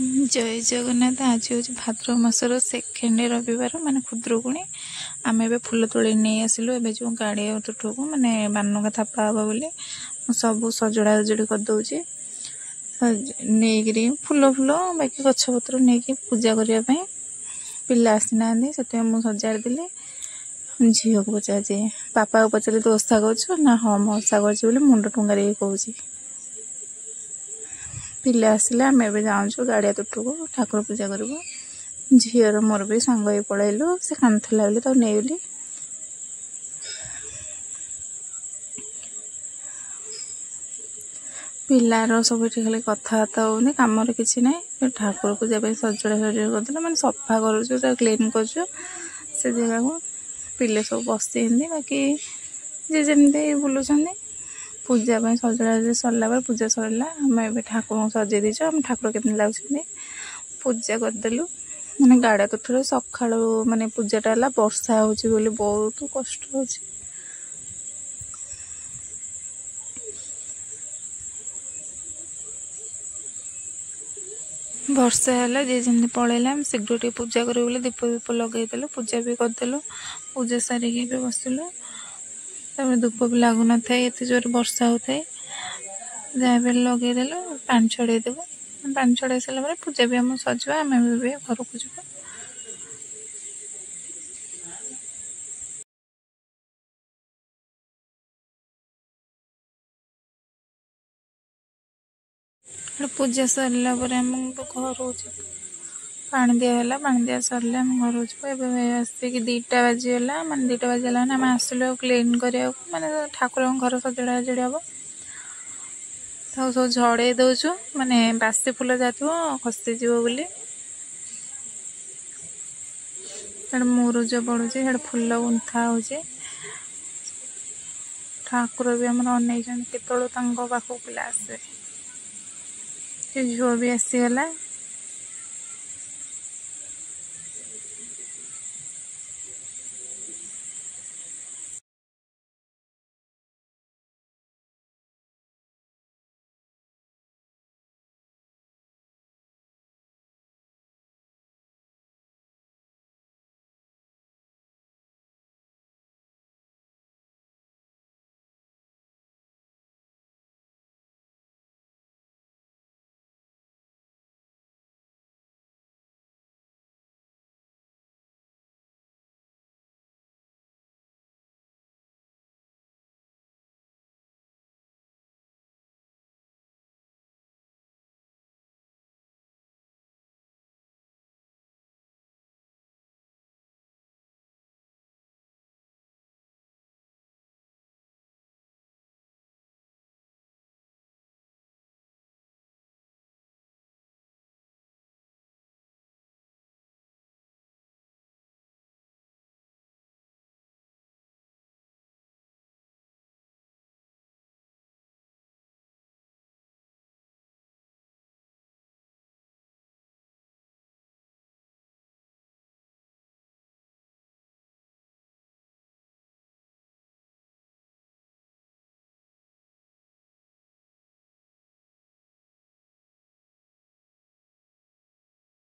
जय जगन्नाथ। आज हूँ भाद्रव मासर सेकेंड रविवार माने खुद्रकुणी। आम ए फुल तोड़ नहीं आसिलु। ए जो गाड़ी तुठू को माने बानुका थापा हे बोली सब सजड़ा सजड़ी करदे नहीं फुल फुल बाकी गछपत्र नहीं पूजा करने पिला आसीना से मुझे सजाड़ी झील को पचारे बापा को पचारे तो ओषा कर हाँ मैं ओषा कर मुंड टुंगार कहूँ पिले आसिले आम ए जाऊँ गाड़िया तुठू को ठाकुर पूजा करूँ। झीर मोर भी सांग ही पलैलु से कांदला बोली तो नहीं पिलार सब खाली कथबार्ता होनी कम किसी ना ठाकुर पूजा सजड़ा सजड़ी करदे मैंने सफा करूँ क्लीन कर जगह को पिले सब बसती बाकी जे जमी बुलूँ पूजा सजड़ा सरला पूजा सरला आम ए ठाकुर सजे दीचु आम ठाकुर केमती लगे पूजा करदेलु मैंने गाड़ा तुठू सका माने पूजाटा है वर्षा हो बहुत कष्ट हो वर्षा है जे जमी पलैला शीघ्र टे पूजा करूँ दीप दीप लगेदेलु पूजा भी करदेलु पूजा सारिकी भी बसिलु धूप भी लगुन था एत जोर वर्षा होता है जहाँ भी लगेदेलु पानी छड़ेदेबु पानी छड़े सारा पूजा भी आम सजा आम भी घर को जीव। पूजा सरला आम घर को पानी दिहला पानी दिया सरले आम घर जीव आसिक 2टा बाजीगला माने 2टा बाजीगला आम आसिलु क्लीन करा माने ठाकुर घर सजड़ा सजड़ी हम सब झड़े दौचु माने बासी फुल जाथो खसीज बोली मुरुज पड़ुचे फुल गुंथा हो ठाकुर भी आम अनई केतल पाखक पिला आसवे झुआ भी आसीगला।